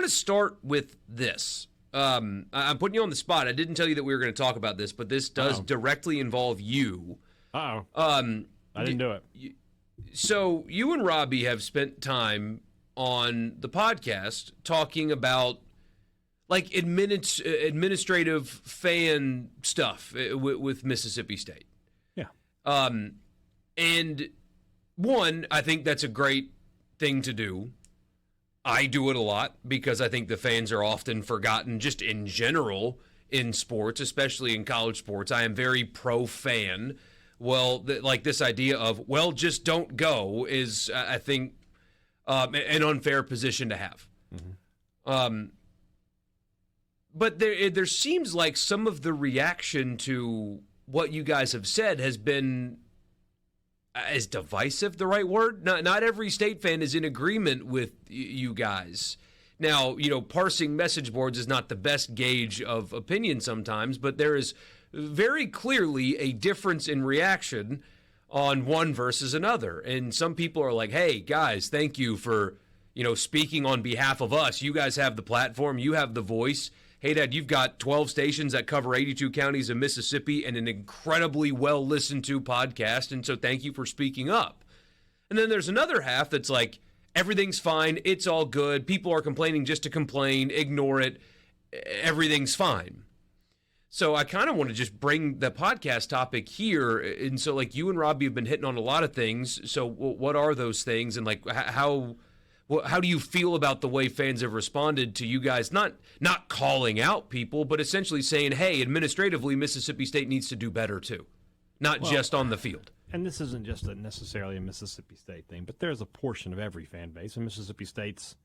want to start with this. I'm putting you on the spot. I didn't tell you that we were going to talk about this, but this does directly involve you. I didn't do it. So you and Robbie have spent time on the podcast talking about like administrative fan stuff with Mississippi State. Yeah. And one, I think that's a great thing to do. I do it a lot because I think the fans are often forgotten just in general in sports, especially in college sports. I am very pro-fan. Well, like this idea of, well, just don't go is, I think, an unfair position to have. Mm-hmm. But there seems like some of the reaction to what you guys have said has been, is divisive the right word? Not every State fan is in agreement with you guys. Now, parsing message boards is not the best gauge of opinion sometimes, but there is very clearly a difference in reaction on one versus another. And some people are like, hey, guys, thank you for, speaking on behalf of us. You guys have the platform. You have the voice. Hey, Dad, you've got 12 stations that cover 82 counties in Mississippi and an incredibly well-listened-to podcast, and so thank you for speaking up. And then there's another half that's like, everything's fine, it's all good, people are complaining just to complain, ignore it, everything's fine. So I kind of want to just bring the podcast topic here, and so like you and Robbie have been hitting on a lot of things, so what are those things, and like how do you feel about the way fans have responded to you guys not calling out people, but essentially saying, hey, administratively, Mississippi State needs to do better too, not just on the field? And this isn't just necessarily a Mississippi State thing, but there's a portion of every fan base, and Mississippi State's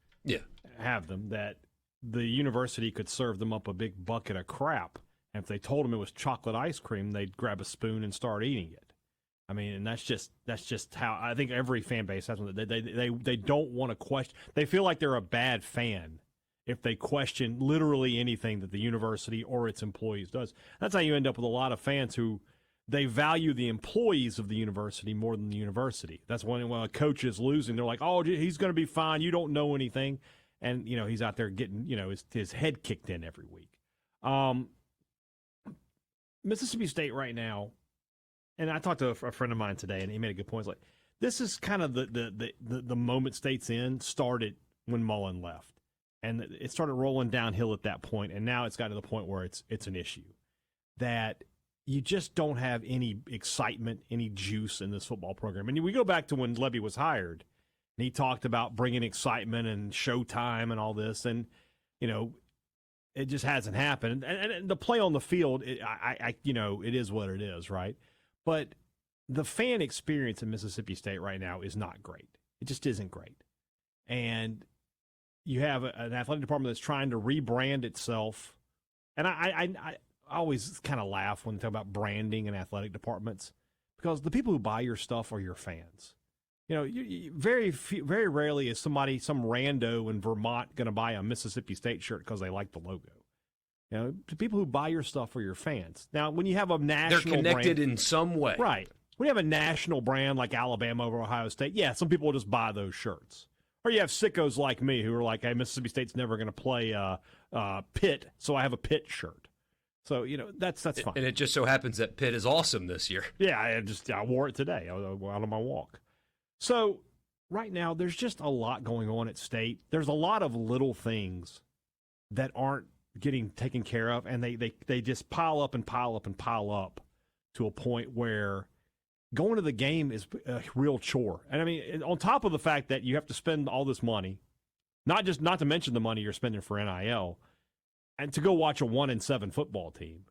have them, that the university could serve them up a big bucket of crap. And if they told them it was chocolate ice cream, they'd grab a spoon and start eating it. I mean, and that's just how I think every fan base has one. They don't want to question. They feel like they're a bad fan if they question literally anything that the university or its employees does. That's how you end up with a lot of fans who they value the employees of the university more than the university. That's when a coach is losing, they're like, oh, he's going to be fine. You don't know anything. And, he's out there getting, his head kicked in every week. Mississippi State right now, and I talked to a friend of mine today, and he made a good point. It's like, this is kind of the moment State's in started when Mullen left. And it started rolling downhill at that point, and now it's got to the point where it's an issue. That you just don't have any excitement, any juice in this football program. And we go back to when Levy was hired, and he talked about bringing excitement and showtime and all this, and, it just hasn't happened. And the play on the field, it is what it is, right? But the fan experience in Mississippi State right now is not great. It just isn't great. And you have an athletic department that's trying to rebrand itself. And I always kind of laugh when they talk about branding in athletic departments, because the people who buy your stuff are your fans. Very rarely is some rando in Vermont going to buy a Mississippi State shirt because they like the logo. The people who buy your stuff are your fans. Now, when you have a national they're connected brand, in some way. Right. When you have a national brand like Alabama over Ohio State, yeah, some people will just buy those shirts. Or you have sickos like me who are like, hey, Mississippi State's never going to play Pitt, so I have a Pitt shirt. So, that's fine. And it just so happens that Pitt is awesome this year. Yeah, I wore it today out on my walk. So right now, there's just a lot going on at State. There's a lot of little things that aren't getting taken care of, and they just pile up and pile up and pile up to a point where going to the game is a real chore. And I mean, on top of the fact that you have to spend all this money, not to mention the money you're spending for NIL, and to go watch a 1-7 football team.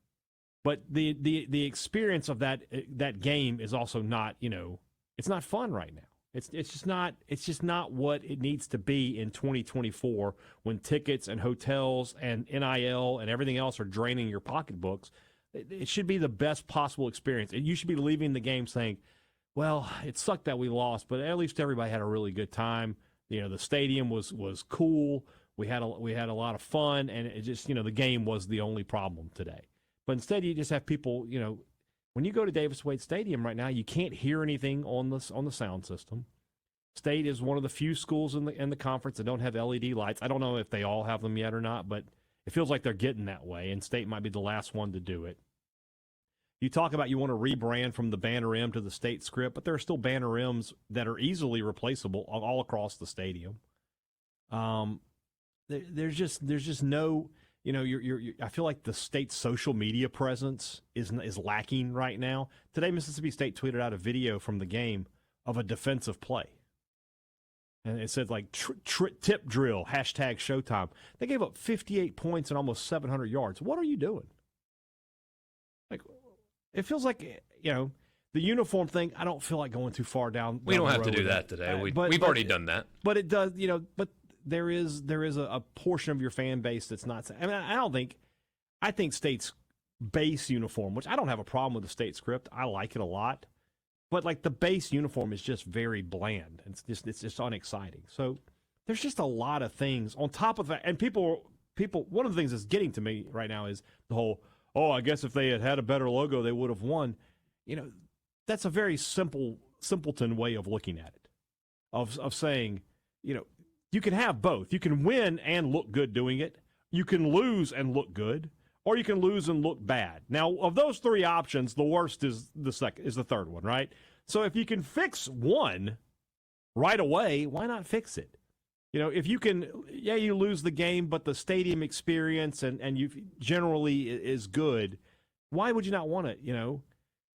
But the experience of that game is also not, it's not fun right now. It's just not what it needs to be in 2024 when tickets and hotels and NIL and everything else are draining your pocketbooks. It should be the best possible experience. And you should be leaving the game saying, well, it sucked that we lost, but at least everybody had a really good time. The stadium was cool. We had a lot of fun, and it just, the game was the only problem today. But instead, you just have people, when you go to Davis Wade Stadium right now, you can't hear anything on the sound system. State is one of the few schools in the conference that don't have LED lights. I don't know if they all have them yet or not, but it feels like they're getting that way, and State might be the last one to do it. You talk about you want to rebrand from the banner M to the State script, but there are still banner M's that are easily replaceable all across the stadium. There's just no, I feel like the State's social media presence is lacking right now. Today, Mississippi State tweeted out a video from the game of a defensive play. And it said, like, tip drill, hashtag Showtime. They gave up 58 points and almost 700 yards. What are you doing? Like, it feels like, the uniform thing, I don't feel like going too far down. We don't have to do that today. We've already done that. But it does, but there is a portion of your fan base that's not. I mean, I think State's base uniform, which I don't have a problem with the State script. I like it a lot. But like the base uniform is just very bland. It's just unexciting. So there's just a lot of things on top of that. And people, one of the things that's getting to me right now is the whole, I guess if they had a better logo, they would have won. That's a very simpleton way of looking at it, of saying, you can have both. You can win and look good doing it. You can lose and look good, or you can lose and look bad. Now, of those three options, the worst is the third one, right? So if you can fix one right away, why not fix it? If you can, you lose the game, but the stadium experience and you generally is good, why would you not want it?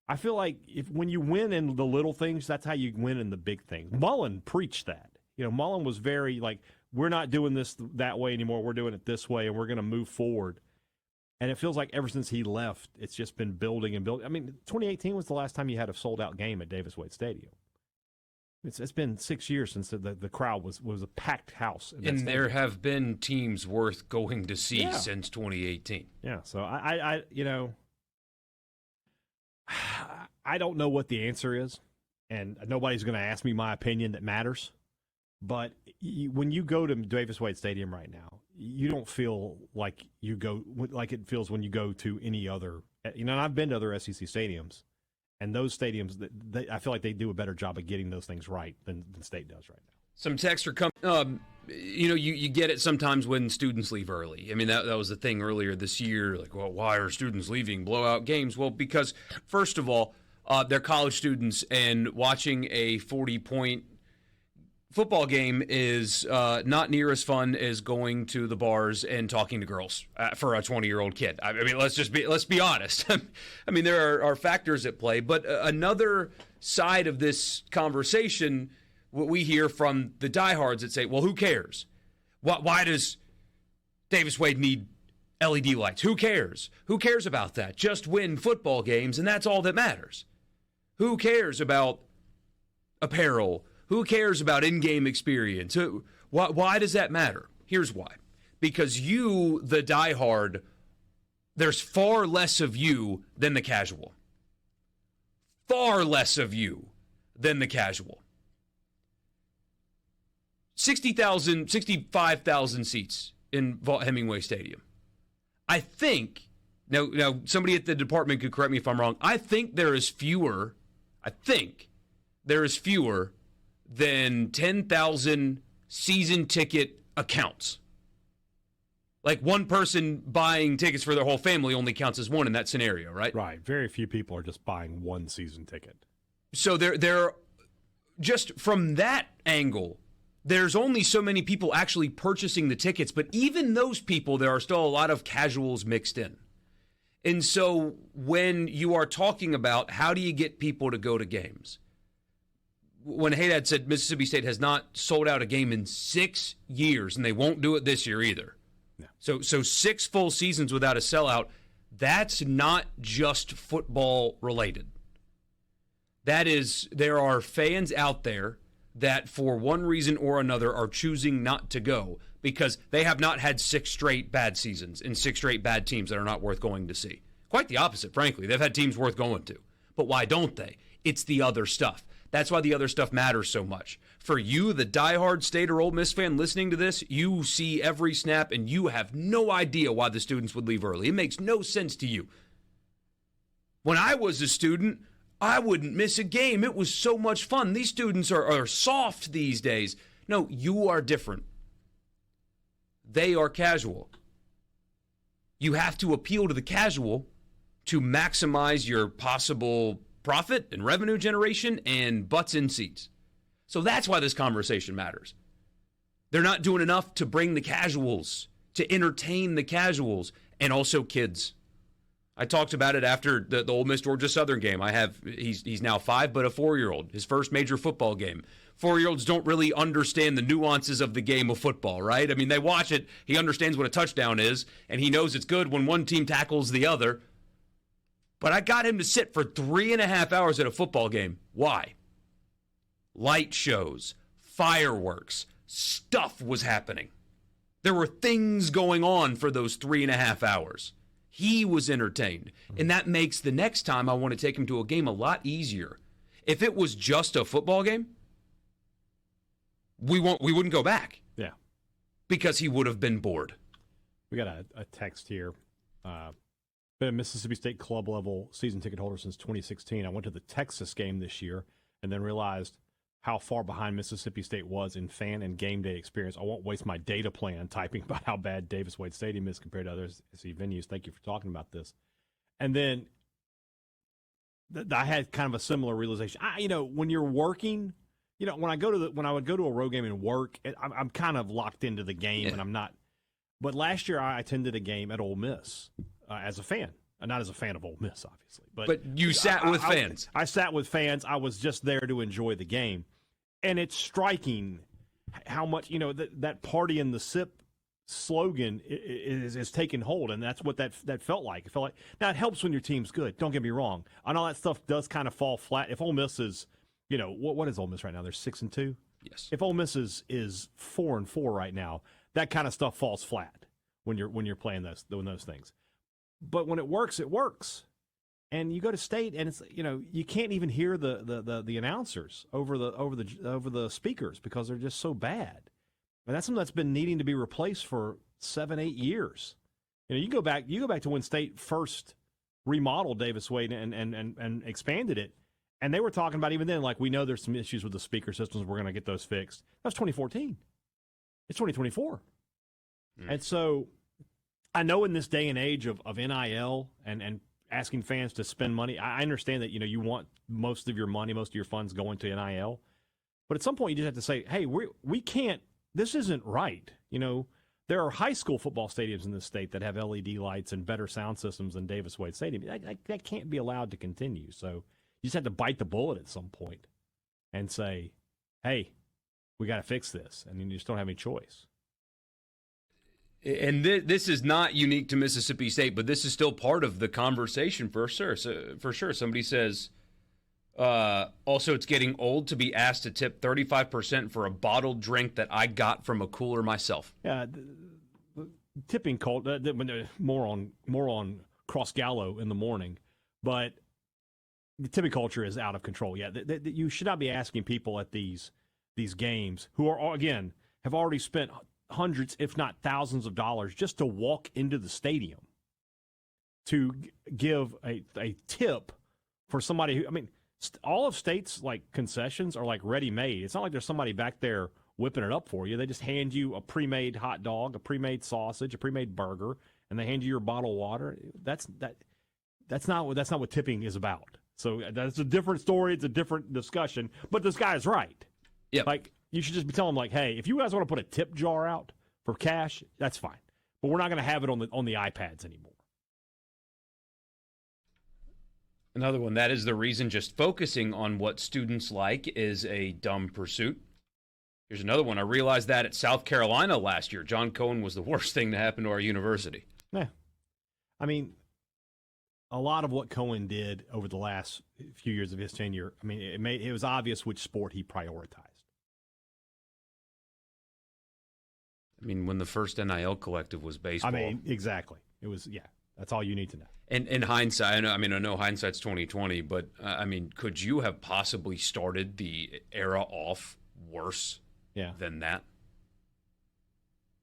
I feel like when you win in the little things, that's how you win in the big things. Mullen preached that. Mullen was very like, we're not doing this that way anymore. We're doing it this way, and we're going to move forward. And it feels like ever since he left, it's just been building and building. I mean, 2018 was the last time you had a sold-out game at Davis-Wade Stadium. It's been 6 years since the crowd was a packed house. And there have been teams worth going to see since 2018. Yeah, so I don't know what the answer is, and nobody's going to ask me my opinion that matters. But when you go to Davis-Wade Stadium right now, you don't feel like you go like it feels when you go to any other. And I've been to other SEC stadiums, and those stadiums, I feel like they do a better job of getting those things right than State does right now. Some texts are coming. You get it sometimes when students leave early. I mean, that was the thing earlier this year. Like, well, why are students leaving blowout games? Well, because first of all, they're college students, and watching a 40-point football game is not near as fun as going to the bars and talking to girls for a 20-year-old kid. I mean, let's be honest. I mean, there are factors at play, but another side of this conversation, what we hear from the diehards that say, "Well, who cares? Why does Davis-Wade need LED lights? Who cares? Who cares about that? Just win football games, and that's all that matters. Who cares about apparel? Who cares about in-game experience? Why does that matter? Here's why. Because you, the diehard, there's far less of you than the casual. Far less of you than the casual. 65,000 seats in Hemingway Stadium. I think, now somebody at the department could correct me if I'm wrong, I think there is fewer than 10,000 season ticket accounts. Like one person buying tickets for their whole family only counts as one in that scenario, right? Right. Very few people are just buying one season ticket. So there just from that angle, there's only so many people actually purchasing the tickets, but even those people, there are still a lot of casuals mixed in. And so when you are talking about how do you get people to go to games, when Haydad said Mississippi State has not sold out a game in 6 years, and they won't do it this year either. No. So 6 full seasons without a sellout, that's not just football related. That is, there are fans out there that for one reason or another are choosing not to go because they have not had 6 straight bad seasons and 6 straight bad teams that are not worth going to see. Quite the opposite, frankly. They've had teams worth going to. But why don't they? It's the other stuff. That's why the other stuff matters so much. For you, the diehard State or Ole Miss fan listening to this, you see every snap and you have no idea why the students would leave early. It makes no sense to you. When I was a student, I wouldn't miss a game. It was so much fun. These students are soft these days. No, you are different. They are casual. You have to appeal to the casual to maximize your possible profit and revenue generation and butts in seats. So that's why this conversation matters. They're not doing enough to bring the casuals, to entertain the casuals, and also kids. I talked about it after the Ole Miss Georgia Southern game. He's now 5, but a 4-year-old, his first major football game. 4-year-olds don't really understand the nuances of the game of football, right? I mean, they watch it, he understands what a touchdown is, and he knows it's good when one team tackles the other. But I got him to sit for 3.5 hours at a football game. Why? Light shows, fireworks, stuff was happening. There were things going on for those 3.5 hours. He was entertained. And that makes the next time I want to take him to a game a lot easier. If it was just a football game, we wouldn't go back. Yeah. Because he would have been bored. We got a text here. Been a Mississippi State club level season ticket holder since 2016. I went to the Texas game this year and then realized how far behind Mississippi State was in fan and game day experience. I won't waste my data plan typing about how bad Davis Wade Stadium is compared to other SEC venues. Thank you for talking about this. And then I had kind of a similar realization. When you're working, when I would go to a road game and work, I'm kind of locked into the game, and I'm not. But last year I attended a game at Ole Miss as a fan. Not as a fan of Ole Miss, obviously. But you sat with fans. I sat with fans. I was just there to enjoy the game. And it's striking how much, that party in the SIP slogan is taking hold, and that's what that felt like. It felt like, now it helps when your team's good. Don't get me wrong. And all that stuff does kind of fall flat. If Ole Miss is, what is Ole Miss right now? They're 6-2? Yes. If Ole Miss is 4-4 right now, that kind of stuff falls flat when you're playing those things. But when it works, it works. And you go to state, and it's you can't even hear the announcers over the speakers because they're just so bad. And that's something that's been needing to be replaced for 7-8 years. You go back to when State first remodeled Davis Wade and expanded it, and they were talking about even then, like, we know there's some issues with the speaker systems. We're going to get those fixed. That was 2014. It's 2024, and so. I know in this day and age of NIL and asking fans to spend money, I understand that, you want most of your money, most of your funds going to NIL. But at some point you just have to say, hey, we can't, this isn't right. There are high school football stadiums in this state that have LED lights and better sound systems than Davis Wade Stadium. That can't be allowed to continue. So you just have to bite the bullet at some point and say, hey, we got to fix this. And you just don't have any choice. And this is not unique to Mississippi State, but this is still part of the conversation for sure. So, for sure, somebody says, also it's getting old to be asked to tip 35% for a bottled drink that I got from a cooler myself. Yeah, tipping cult more on Cross Gallo in the morning, but the tipping culture is out of control. Yeah, you should not be asking people at these games who are, again, have already spent hundreds, if not thousands of dollars just to walk into the stadium to give a tip for somebody who, all of State's concessions are ready-made. It's not like there's somebody back there whipping it up for you. They just hand you a pre-made hot dog, a pre-made sausage, a pre-made burger, and they hand you your bottle of water. That's not what tipping is about. So that's a different story. It's a different discussion. But this guy is right. Yeah. You should just be telling them, hey, if you guys want to put a tip jar out for cash, that's fine. But we're not going to have it on the iPads anymore. Another one, that is the reason just focusing on what students like is a dumb pursuit. Here's another one. I realized that at South Carolina last year, John Cohen was the worst thing to happen to our university. Yeah. A lot of what Cohen did over the last few years of his tenure, it was obvious which sport he prioritized. When the first NIL collective was baseball. Exactly. It was, yeah. That's all you need to know. And in hindsight, I know hindsight's 2020, but could you have possibly started the era off worse than that?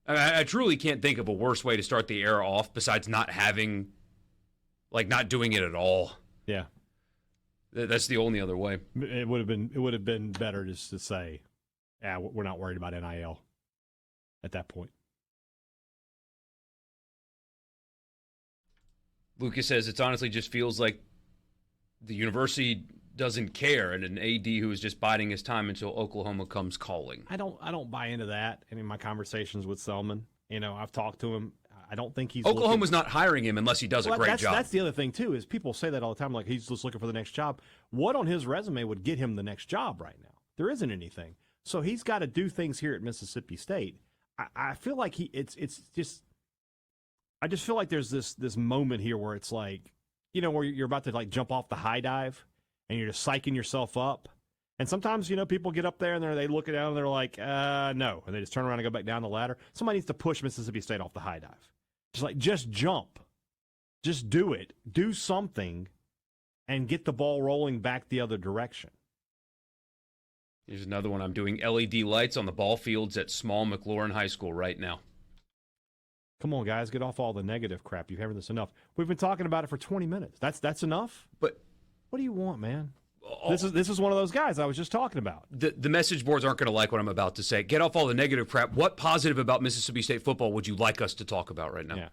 I truly can't think of a worse way to start the era off besides not having, not doing it at all. Yeah. That's the only other way. It would have been better just to say, "Yeah, we're not worried about NIL." At that point, Lucas says it honestly just feels like the university doesn't care, and an AD who is just biding his time until Oklahoma comes calling. I don't buy into that. And in my conversations with Selman, I've talked to him. I don't think he's Oklahoma's not hiring him unless he does a great job. That's the other thing too, is people say that all the time, like he's just looking for the next job. What on his resume would get him the next job right now? There isn't anything. So he's got to do things here at Mississippi State. I feel like I just feel like there's this moment here where it's like, where you're about to like jump off the high dive and you're just psyching yourself up. And sometimes, people get up there and they look it down and they're like, no. And they just turn around and go back down the ladder. Somebody needs to push Mississippi State off the high dive. Just jump. Just do it. Do something and get the ball rolling back the other direction. Here's another one. I'm doing LED lights on the ball fields at small McLaurin High School right now. Come on, guys. Get off all the negative crap. You've heard this enough. We've been talking about it for 20 minutes. That's enough? But what do you want, man? This is one of those guys I was just talking about. The message boards aren't going to like what I'm about to say. Get off all the negative crap. What positive about Mississippi State football would you like us to talk about right now?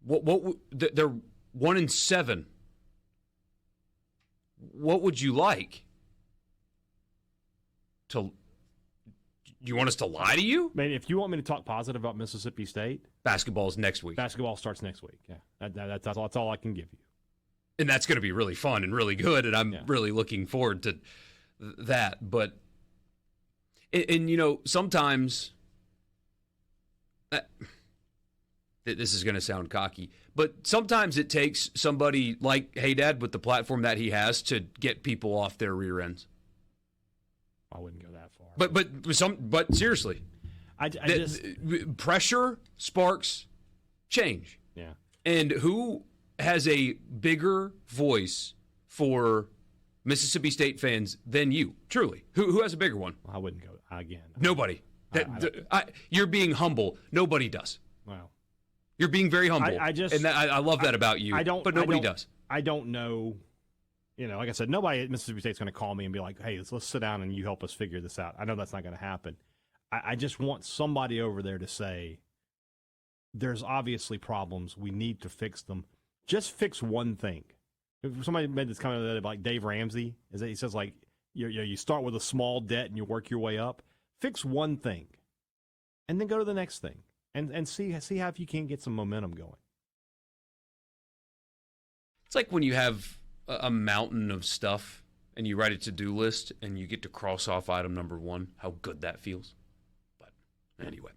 Yeah. They're 1-7. What would you like? You want us to lie to you? Man, if you want me to talk positive about Mississippi State, basketball is next week. Basketball starts next week. Yeah, that's all I can give you. And that's going to be really fun and really good, and I'm really looking forward to that. But, and sometimes, this is going to sound cocky, but sometimes it takes somebody like Hey Dad with the platform that he has to get people off their rear ends. I wouldn't go that far. But seriously, I just pressure sparks change. Yeah. And who has a bigger voice for Mississippi State fans than you? Truly, who has a bigger one? I wouldn't go again. Nobody. You're being humble. Nobody does. Wow. You're being very humble. I love that about you. But nobody does. I don't know. Like I said, nobody at Mississippi State's going to call me and be like, hey, let's sit down and you help us figure this out. I know that's not going to happen. I just want somebody over there to say, there's obviously problems. We need to fix them. Just fix one thing. If somebody made this comment about like Dave Ramsey, he says like, you start with a small debt and you work your way up. Fix one thing and then go to the next thing and see how if you can get some momentum going. It's like when you have a mountain of stuff and you write a to-do list and you get to cross off item number 1, how good that feels. But anyway.